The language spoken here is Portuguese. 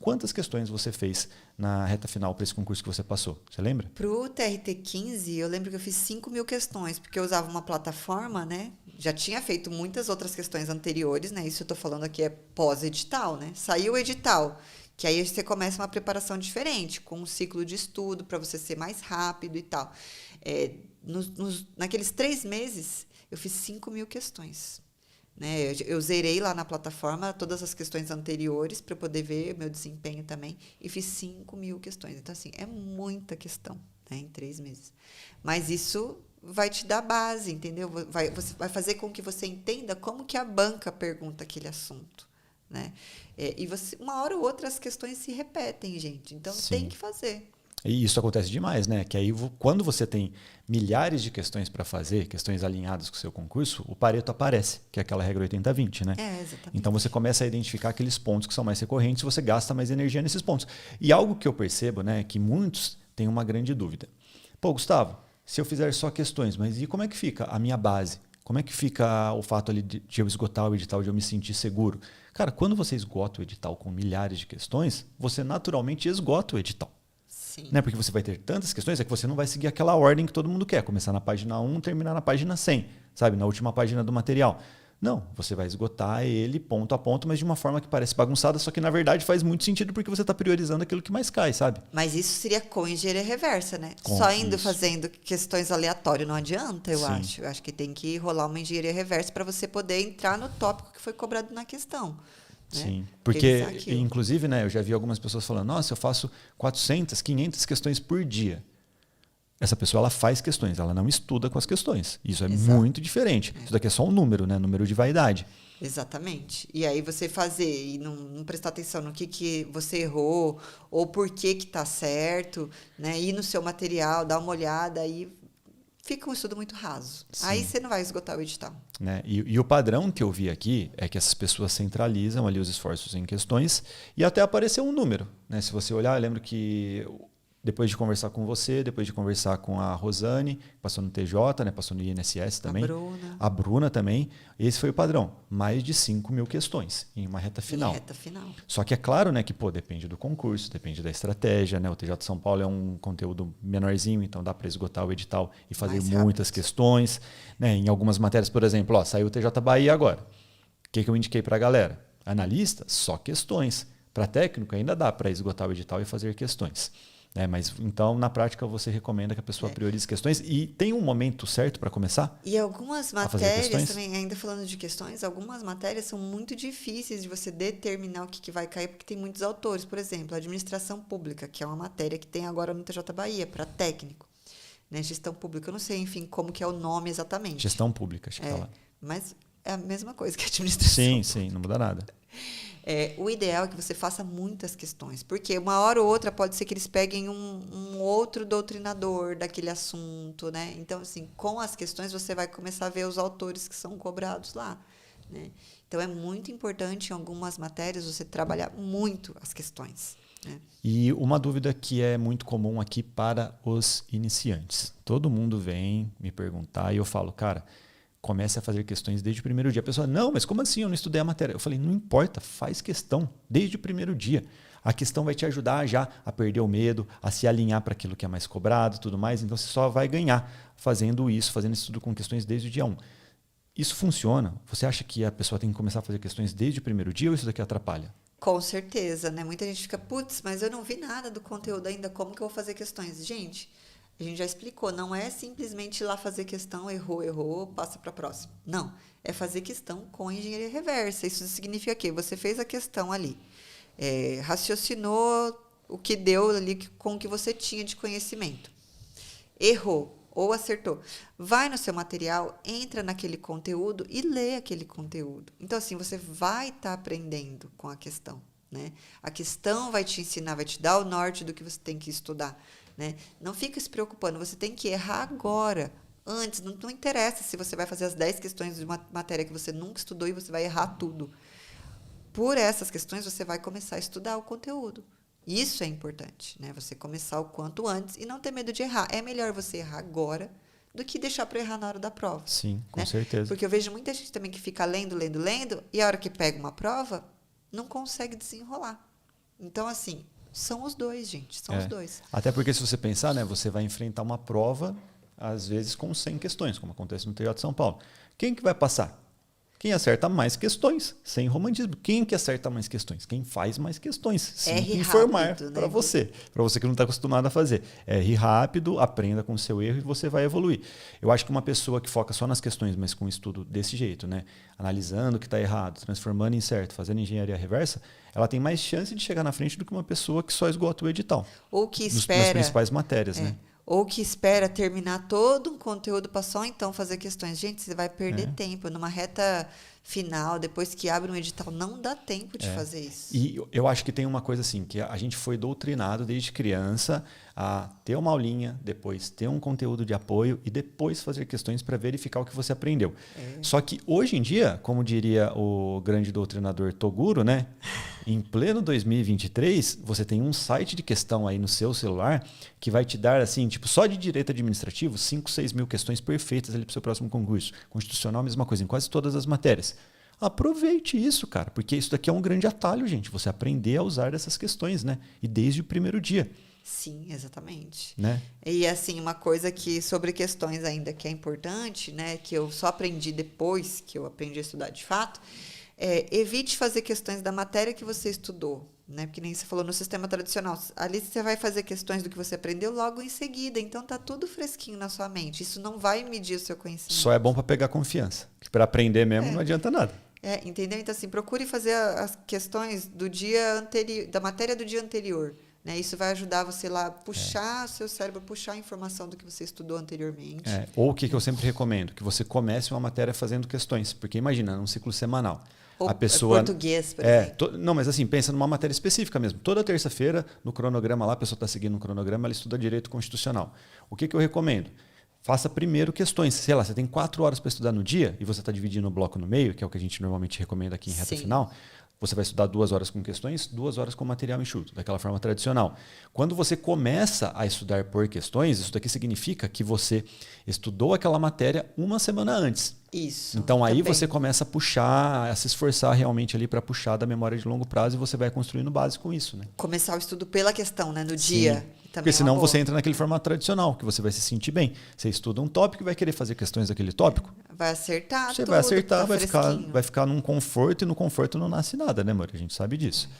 quantas questões você fez na reta final para esse concurso que você passou? Você lembra? Para o TRT-15, eu lembro que eu fiz 5.000 questões, porque eu usava uma plataforma, né? Já tinha feito muitas outras questões anteriores, né? Isso eu estou falando aqui é pós-edital, né? Saiu o edital, que aí você começa uma preparação diferente, com um ciclo de estudo para você ser mais rápido e tal. Naqueles 3 meses, eu fiz 5.000 questões. Né? Eu zerei lá na plataforma todas as questões anteriores para poder ver meu desempenho também e fiz 5.000 questões. Então, assim, é muita questão, né, em 3 meses. Mas isso vai te dar base, entendeu? Vai fazer com que você entenda como que a banca pergunta aquele assunto. Né? E uma hora ou outra as questões se repetem, gente. Então, Sim. tem que fazer. E isso acontece demais, né? Que aí, quando você tem milhares de questões para fazer, questões alinhadas com o seu concurso, o Pareto aparece, que é aquela regra 80-20, né? Exatamente. Então você começa a identificar aqueles pontos que são mais recorrentes, você gasta mais energia nesses pontos. E algo que eu percebo, né, é que muitos têm uma grande dúvida. Pô, Gustavo, se eu fizer só questões, mas e como é que fica a minha base? Como é que fica o fato ali de eu esgotar o edital, de eu me sentir seguro? Cara, quando você esgota o edital com milhares de questões, você naturalmente esgota o edital. Sim. Né? Porque você vai ter tantas questões, é que você não vai seguir aquela ordem que todo mundo quer. Começar na página 1, terminar na página 100, sabe? Na última página do material. Não, você vai esgotar ele ponto a ponto, mas de uma forma que parece bagunçada, só que na verdade faz muito sentido porque você está priorizando aquilo que mais cai, sabe? Mas isso seria com engenharia reversa, né? Só indo fazendo questões aleatórias não adianta, eu acho. Eu acho que tem que rolar uma engenharia reversa para você poder entrar no tópico que foi cobrado na questão. Sim, né? porque inclusive, né, eu já vi algumas pessoas falando, nossa, eu faço 400, 500 questões por dia. Essa pessoa, ela faz questões, ela não estuda com as questões. Isso é muito diferente. Isso daqui é só um número, né? Número de vaidade. Exatamente. E aí você fazer e não prestar atenção no que você errou ou por que está certo, né? Ir no seu material, dar uma olhada, aí fica um estudo muito raso. Sim. Aí você não vai esgotar o edital. Né? E o padrão que eu vi aqui é que essas pessoas centralizam ali os esforços em questões e até apareceu um número. Né? Se você olhar, eu lembro que depois de conversar com você, depois de conversar com a Rosane, passou no TJ, né? Passou no INSS também. A Bruna também. Esse foi o padrão. Mais de 5.000 questões em uma reta final. Só que é claro, né, que depende do concurso, depende da estratégia. Né? O TJ de São Paulo é um conteúdo menorzinho, então dá para esgotar o edital e fazer muitas questões. Né? Em algumas matérias, por exemplo, saiu o TJ Bahia agora. O que eu indiquei para a galera? Analista, só questões. Para técnico, ainda dá para esgotar o edital e fazer questões. Mas então, na prática, você recomenda que a pessoa priorize questões e tem um momento certo para começar? E algumas matérias também, ainda falando de questões, algumas matérias são muito difíceis de você determinar o que vai cair, porque tem muitos autores. Por exemplo, administração pública, que é uma matéria que tem agora no TJ Bahia, para técnico. Né? Gestão pública, eu não sei, enfim, como que é o nome exatamente. Gestão pública, acho que tá lá. Mas é a mesma coisa que administração. Sim, não muda nada. O ideal é que você faça muitas questões, porque uma hora ou outra pode ser que eles peguem um outro doutrinador daquele assunto, né? Então, assim, com as questões você vai começar a ver os autores que são cobrados lá, né? Então, é muito importante em algumas matérias você trabalhar muito as questões. Né? E uma dúvida que é muito comum aqui para os iniciantes. Todo mundo vem me perguntar e eu falo, cara, comece a fazer questões desde o primeiro dia. A pessoa, não, mas como assim? Eu não estudei a matéria. Eu falei, não importa, faz questão desde o primeiro dia. A questão vai te ajudar já a perder o medo, a se alinhar para aquilo que é mais cobrado e tudo mais. Então, você só vai ganhar fazendo isso, fazendo estudo com questões desde o dia 1. Isso funciona? Você acha que a pessoa tem que começar a fazer questões desde o primeiro dia ou isso daqui atrapalha? Com certeza, né? Muita gente fica, putz, mas eu não vi nada do conteúdo ainda, como que eu vou fazer questões? Gente, a gente já explicou, não é simplesmente ir lá fazer questão, errou, passa para a próxima. Não, é fazer questão com engenharia reversa. Isso significa que você fez a questão ali, raciocinou o que deu ali com o que você tinha de conhecimento. Errou ou acertou. Vai no seu material, entra naquele conteúdo e lê aquele conteúdo. Então, assim, você vai estar aprendendo com a questão. Né? A questão vai te ensinar, vai te dar o norte do que você tem que estudar. Né? Não fica se preocupando, você tem que errar agora. Antes, não interessa se você vai fazer as 10 questões de uma matéria que você nunca estudou e você vai errar tudo. Por essas questões, você vai começar a estudar o conteúdo. Isso é importante, né? Você começar o quanto antes e não ter medo de errar. É melhor você errar agora do que deixar para errar na hora da prova. Sim, com certeza. Porque eu vejo muita gente também que fica lendo, e a hora que pega uma prova, não consegue desenrolar. Então, assim, são os dois, gente. São os dois. Até porque se você pensar, né, você vai enfrentar uma prova, às vezes, com 100 questões, como acontece no TJ de São Paulo. Quem que vai passar? Quem acerta mais questões, sem romantismo. Quem que acerta mais questões? Quem faz mais questões, sem informar para você que não está acostumado a fazer. Erre rápido, aprenda com o seu erro e você vai evoluir. Eu acho que uma pessoa que foca só nas questões, mas com estudo desse jeito, né, analisando o que está errado, transformando em certo, fazendo engenharia reversa, ela tem mais chance de chegar na frente do que uma pessoa que só esgota o edital. Ou que espera... nas principais matérias, né? Ou que espera terminar todo um conteúdo para só então fazer questões. Gente, você vai perder tempo. Numa reta final, depois que abre um edital, não dá tempo de fazer isso. E eu acho que tem uma coisa assim, que a gente foi doutrinado desde criança a ter uma aulinha, depois ter um conteúdo de apoio e depois fazer questões para verificar o que você aprendeu. Só que hoje em dia, como diria o grande doutrinador Toguro, né? Em pleno 2023, você tem um site de questão aí no seu celular que vai te dar, assim, tipo, só de direito administrativo, 5, 6 mil questões perfeitas ali para o seu próximo concurso. Constitucional, mesma coisa, em quase todas as matérias. Aproveite isso, cara, porque isso daqui é um grande atalho, gente. Você aprender a usar essas questões, né? E desde o primeiro dia. Sim, exatamente. Né? E assim, uma coisa que sobre questões ainda que é importante, né? Que eu só aprendi depois que eu aprendi a estudar de fato, evite fazer questões da matéria que você estudou, né? Porque nem você falou no sistema tradicional. Ali você vai fazer questões do que você aprendeu logo em seguida. Então tá tudo fresquinho na sua mente. Isso não vai medir o seu conhecimento. Só é bom para pegar confiança. Para aprender mesmo não adianta nada. Entendeu? Então assim, procure fazer as questões do dia anterior, da matéria do dia anterior. Né? Isso vai ajudar você lá a puxar o seu cérebro, puxar a informação do que você estudou anteriormente. Ou o que eu sempre recomendo? Que você comece uma matéria fazendo questões. Porque imagina, num ciclo semanal. Ou a pessoa, português, por exemplo. Não, mas assim, pensa numa matéria específica mesmo. Toda terça-feira, no cronograma lá, a pessoa está seguindo um cronograma, ela estuda direito constitucional. O que eu recomendo? Faça primeiro questões. Sei lá, você tem 4 horas para estudar no dia e você está dividindo o bloco no meio, que é o que a gente normalmente recomenda aqui em reta final. Você vai estudar 2 horas com questões, 2 horas com material enxuto, daquela forma tradicional. Quando você começa a estudar por questões, isso daqui significa que você estudou aquela matéria uma semana antes. Isso. Então aí você começa a puxar, a se esforçar realmente ali para puxar da memória de longo prazo e você vai construindo base com isso, né? Começar o estudo pela questão, né? No dia. Porque senão você entra naquele formato tradicional, que você vai se sentir bem. Você estuda um tópico e vai querer fazer questões daquele tópico. Vai acertar Você vai acertar, vai ficar num conforto, e no conforto não nasce nada, né, amor? A gente sabe disso.